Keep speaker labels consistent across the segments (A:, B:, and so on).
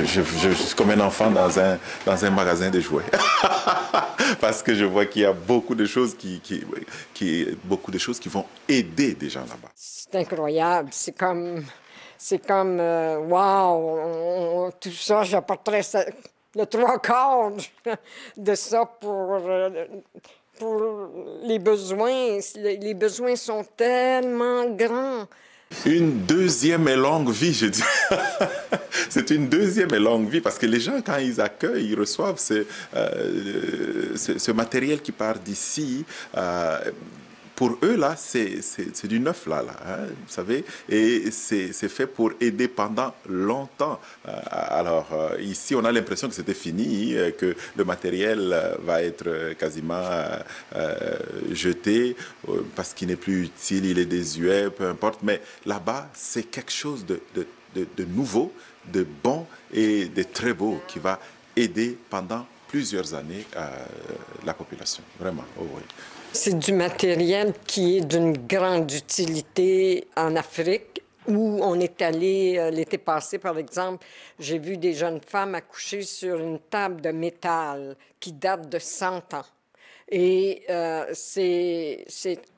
A: je suis comme un enfant dans un magasin de jouets. Parce que je vois qu'il y a beaucoup de choses beaucoup de choses qui vont aider des gens là-bas.
B: C'est incroyable. Wow, tout ça, j'apporterais le trois quarts de ça pour les besoins. Les besoins sont tellement grands.
A: Une deuxième et longue vie, je dis. C'est une deuxième et longue vie parce que les gens, quand ils accueillent, ils reçoivent ce matériel qui part d'ici. Pour eux, là, c'est du neuf, là, hein, vous savez, et c'est fait pour aider pendant longtemps. Ici, on a l'impression que c'était fini, que le matériel va être quasiment jeté parce qu'il n'est plus utile, il est désuet, peu importe. Mais là-bas, c'est quelque chose de nouveau, de bon et de très beau qui va aider pendant plusieurs années la population. Vraiment, oh oui.
B: C'est du matériel qui est d'une grande utilité en Afrique, où on est allé l'été passé, par exemple. J'ai vu des jeunes femmes accoucher sur une table de métal qui date de 100 ans. Et c'est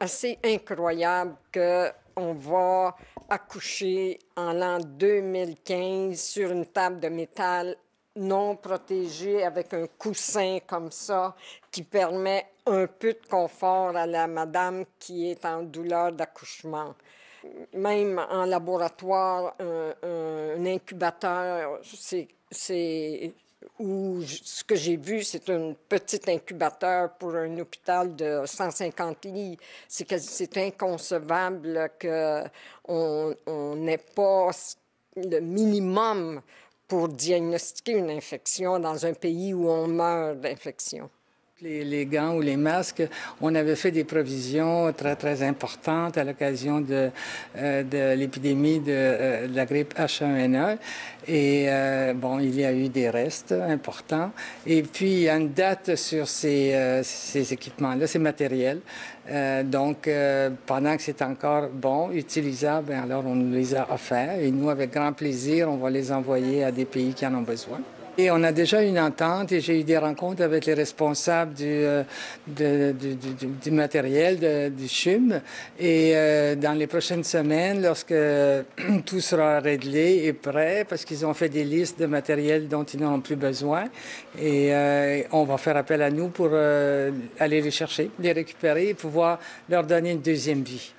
B: assez incroyable qu'on va accoucher en l'an 2015 sur une table de métal non protégée avec un coussin comme ça qui permet un peu de confort à la madame qui est en douleur d'accouchement. Même en laboratoire, un incubateur, ce que j'ai vu, c'est un petit incubateur pour un hôpital de 150 lits. C'est inconcevable qu'on n'ait pas le minimum pour diagnostiquer une infection dans un pays où on meurt d'infection.
C: Les gants ou les masques, on avait fait des provisions très, très importantes à l'occasion de l'épidémie de la grippe H1N1. Et bon, il y a eu des restes importants. Et puis, il y a une date sur ces équipements-là, ces matériels. Donc, pendant que c'est encore bon, utilisable, alors on nous les a offerts. Et nous, avec grand plaisir, on va les envoyer à des pays qui en ont besoin. Et on a déjà une entente et j'ai eu des rencontres avec les responsables du matériel, du CHUM. Et dans les prochaines semaines, lorsque tout sera réglé et prêt, parce qu'ils ont fait des listes de matériel dont ils n'ont plus besoin, et on va faire appel à nous pour aller les chercher, les récupérer et pouvoir leur donner une deuxième vie.